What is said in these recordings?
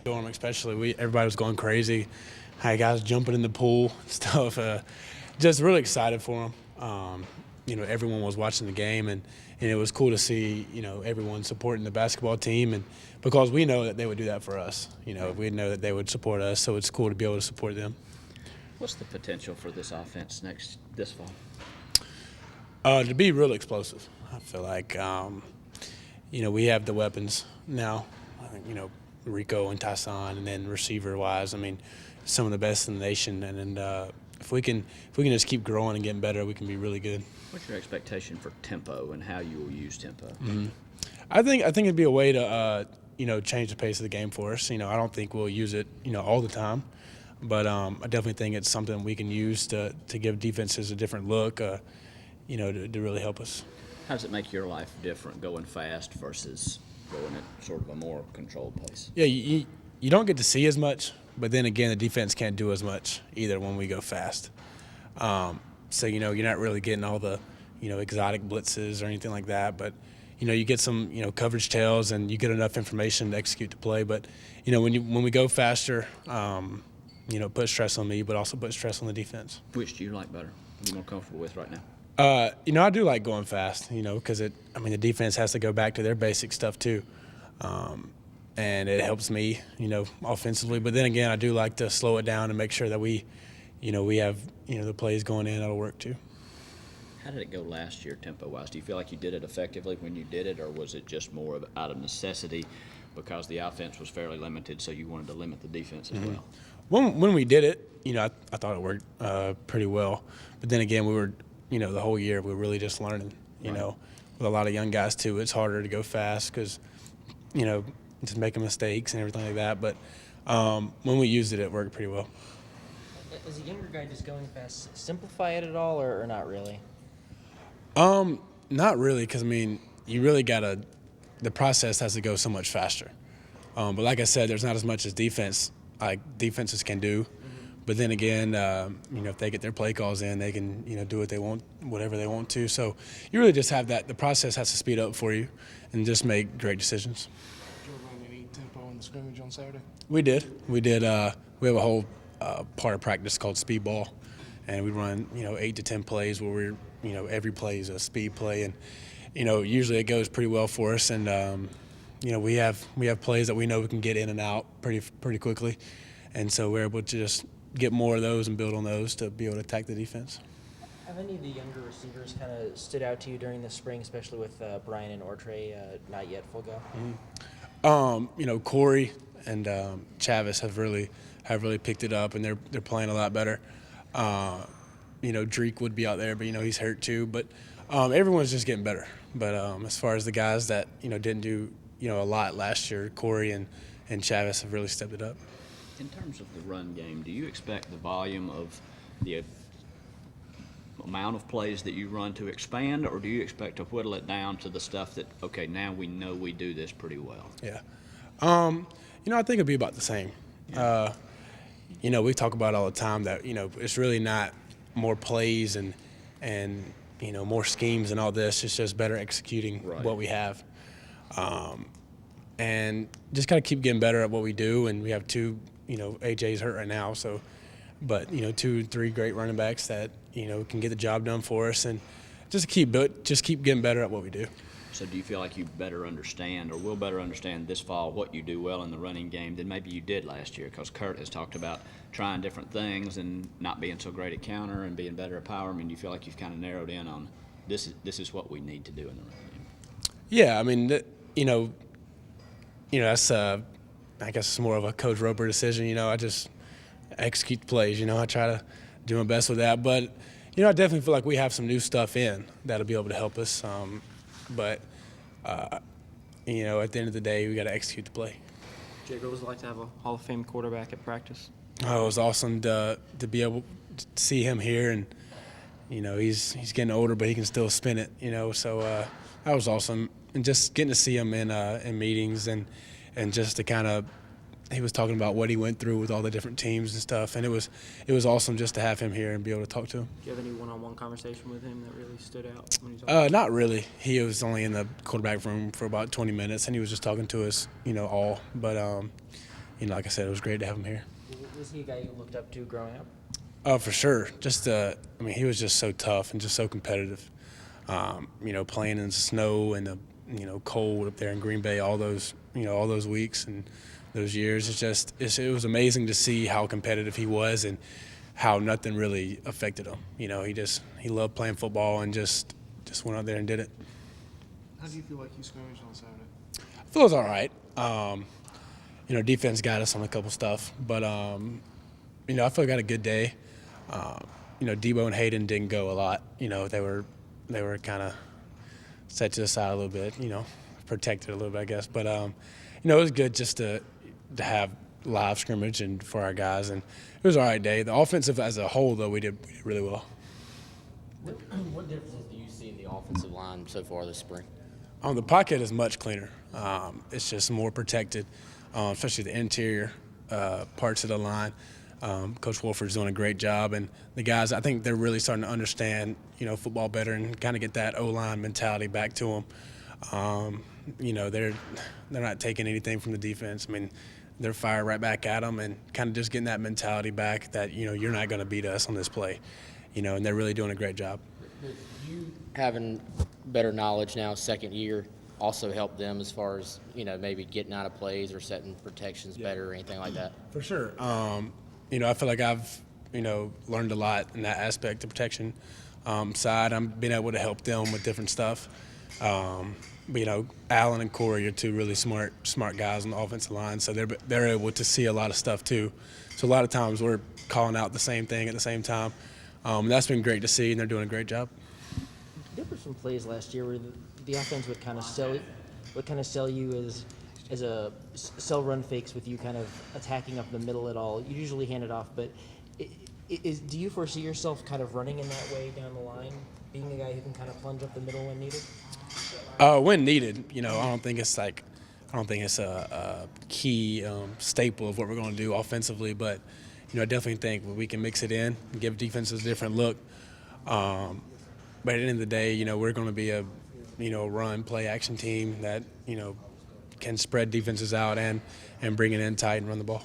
Dorm especially, everybody was going crazy. Had guys jumping in the pool, stuff. Just really excited for them. Everyone was watching the game, and it was cool to see, everyone supporting the basketball team, and because we know that they would do that for us. We know that they would support us, so it's cool to be able to support them. What's the potential for this offense this fall? To be real explosive. I feel like, we have the weapons now. I think, Rico and Tyson, and then receiver-wise, some of the best in the nation. And if we can just keep growing and getting better, we can be really good. What's your expectation for tempo and how you will use tempo? Mm-hmm. I think it'd be a way to change the pace of the game for us. I don't think we'll use it all the time, but I definitely think it's something we can use to give defenses a different look. To really help us. How does it make your life different going fast versus going at sort of a more controlled pace? Yeah, you don't get to see as much, but then again, the defense can't do as much either when we go fast. So, you're not really getting all the, exotic blitzes or anything like that, but, you get some, coverage tails and you get enough information to execute the play. But, when we go faster, it puts stress on me, but also puts stress on the defense. Which do you like better? What are you more comfortable with right now? I do like going fast, because the defense has to go back to their basic stuff too. And it helps me, offensively. But then again, I do like to slow it down and make sure that we have, the plays going in that'll work too. How did it go last year tempo-wise? Do you feel like you did it effectively when you did it, or was it just more out of necessity because the offense was fairly limited, so you wanted to limit the defense as well? When we did it, I thought it worked pretty well. But then again, we were, the whole year we were really just learning, with a lot of young guys too. It's harder to go fast because, just making mistakes and everything like that. But when we used it, it worked pretty well. As a younger guy, just going fast, simplify it at all or not really? Not really, because, you really the process has to go so much faster. But like I said, there's not as much as defenses can do. But then again, if they get their play calls in, they can, do what they want, whatever they want to. So you really just have that. The process has to speed up for you and just make great decisions. Did you run any tempo in the scrimmage on Saturday? We did. We have a whole part of practice called speed ball, and we run, 8 to 10 plays where we're, every play is a speed play. And, usually it goes pretty well for us. And, we have plays that we know we can get in and out pretty quickly. And so we're able to just get more of those and build on those to be able to attack the defense. Have any of the younger receivers kind of stood out to you during the spring, especially with Brian and Ortre not yet full go? Corey and Chavis have really picked it up, and they're playing a lot better. Dreek would be out there, but he's hurt too. But everyone's just getting better. But as far as the guys that didn't do a lot last year, Corey and Chavis have really stepped it up. In terms of the run game, do you expect the volume of the amount of plays that you run to expand, or do you expect to whittle it down to the stuff that, okay, now we know we do this pretty well? Yeah. I think it'd be about the same. Yeah. We talk about all the time that, it's really not more plays and more schemes and all this. It's just better executing what we have. And just kind of keep getting better at what we do. And we have two, AJ's hurt right now, so, but 2, 3 great running backs that can get the job done for us, and just keep getting better at what we do. So do you feel like you better understand, or will better understand this fall, what you do well in the running game than maybe you did last year? Because Kurt has talked about trying different things and not being so great at counter and being better at power. Do you feel like you've kind of narrowed in on this is what we need to do in the running game? Yeah, that's I guess it's more of a Coach Roper decision. I just execute the plays. I try to do my best with that. But, I definitely feel like we have some new stuff in that'll be able to help us. But at the end of the day, we got to execute the play. Jake, what was it like to have a Hall of Fame quarterback at practice? Oh, it was awesome to be able to see him here. And, he's getting older, but he can still spin it, So that was awesome. And just getting to see him in meetings and just to kind of, he was talking about what he went through with all the different teams and stuff, and it was awesome just to have him here and be able to talk to him. Do you have any one-on-one conversation with him that really stood out when you talked? Not really. He was only in the quarterback room for about 20 minutes, and he was just talking to us, all. But like I said, it was great to have him here. Was he a guy you looked up to growing up? Oh, for sure. Just, he was just so tough and just so competitive. Playing in the snow and the, cold up there in Green Bay, all those weeks and those years. It was amazing to see how competitive he was and how nothing really affected him. He loved playing football and just went out there and did it. How do you feel like you scrimmaged on Saturday? I feel it was all right. Defense got us on a couple stuff, but I feel I got a good day. Debo and Hayden didn't go a lot. They were kind of set to the side a little bit. Protected a little bit, I guess. But it was good just to have live scrimmage and for our guys, and it was all right day. The offensive as a whole, though, we did really well. What differences do you see in the offensive line so far this spring? The pocket is much cleaner. It's just more protected, especially the interior parts of the line. Coach Wolford's doing a great job, and the guys, I think they're really starting to understand, football better and kind of get that O-line mentality back to them. They're not taking anything from the defense. They're fired right back at them and kind of just getting that mentality back that, you're not going to beat us on this play, and they're really doing a great job. You having better knowledge now, second year, also help them as far as, maybe getting out of plays or setting protections better or anything like that? For sure. I feel like I've, learned a lot in that aspect, the protection side. I'm being able to help them with different stuff. Allen and Corey are two really smart guys on the offensive line, so they're able to see a lot of stuff too. So a lot of times we're calling out the same thing at the same time. That's been great to see, and they're doing a great job. There were some plays last year where the offense would kind of sell you as a sell run fakes with you kind of attacking up the middle at all. You usually hand it off, but do you foresee yourself kind of running in that way down the line, being a guy who can kind of plunge up the middle when needed? When needed, I don't think it's a key staple of what we're going to do offensively, but I definitely think we can mix it in and give defenses a different look. But at the end of the day, we're going to be a run play action team that can spread defenses out and bring it in tight and run the ball.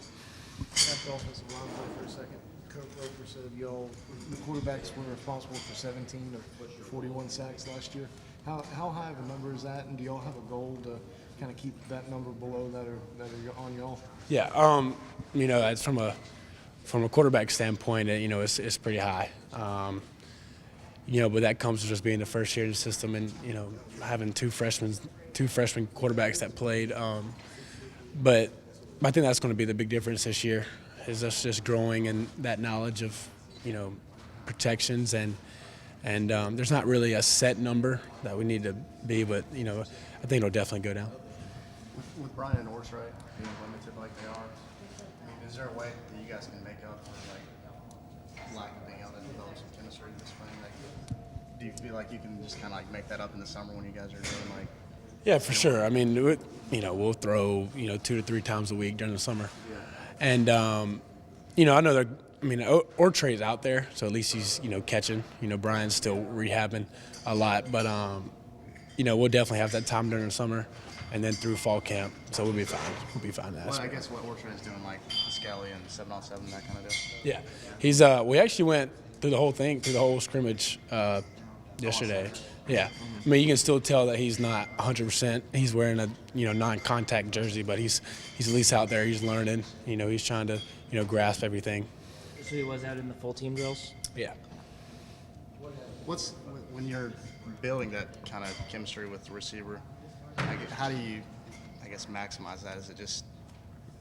After offensive line play for a second, Coach Roper said the quarterbacks were responsible for 17 of 41 sacks last year. How high of a number is that, and do y'all have a goal to kind of keep that number below that are on y'all? Yeah, it's from a quarterback standpoint, it's pretty high. But that comes with just being the first year in the system and having two freshman quarterbacks that played. But I think that's going to be the big difference this year, is us just growing in that knowledge of protections and there's not really a set number that we need to be, but I think it'll definitely go down. With Brian and Ortray being limited like they are, is there a way that you guys can make up for lack of being able to develop some chemistry this spring? Do you feel like you can just kind of make that up in the summer when you guys are doing Yeah, for sure. We'll throw 2 to 3 times a week during the summer, and I know they're. Ortray's out there, so at least he's catching. Brian's still rehabbing a lot, but we'll definitely have that time during the summer, and then through fall camp, so we'll be fine. We'll be fine. Well, I guess what Ortray's doing, like Skelly and 7-on-7, that kind of deal. Yeah, he's. We actually went through the whole scrimmage yesterday. Yeah, you can still tell that he's not 100%. He's wearing a non-contact jersey, but he's at least out there. He's learning. He's trying to grasp everything. So he was out in the full team drills? Yeah. When you're building that kind of chemistry with the receiver, how do you, maximize that? Is it just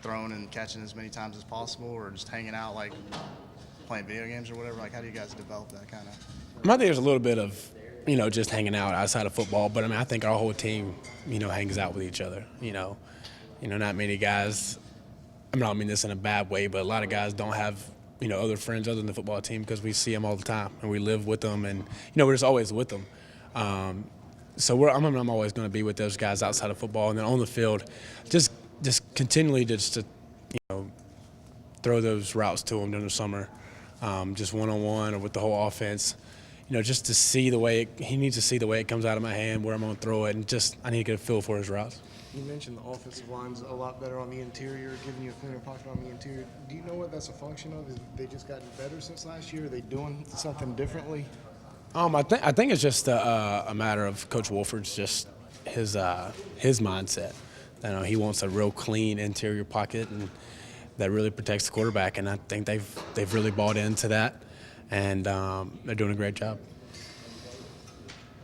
throwing and catching as many times as possible, or just hanging out, like playing video games or whatever? How do you guys develop that kind of? I think there's a little bit of, just hanging out outside of football, but I think our whole team, hangs out with each other. Not many guys. I don't mean this in a bad way, but a lot of guys don't have other friends other than the football team because we see them all the time and we live with them and we're just always with them. So I'm always going to be with those guys outside of football, and then on the field, just continually just to throw those routes to them during the summer, just one-on-one or with the whole offense. just to see the way he needs to see the way it comes out of my hand, where I'm going to throw it, and just I need to get a feel for his routes. You mentioned the offensive line's a lot better on the interior, giving you a cleaner pocket on the interior. Do you know what that's a function of? Is they just gotten better since last year? Are they doing something differently? I think it's just a matter of Coach Wolford's just his mindset. He wants a real clean interior pocket and that really protects the quarterback, and I think they've really bought into that, and they're doing a great job.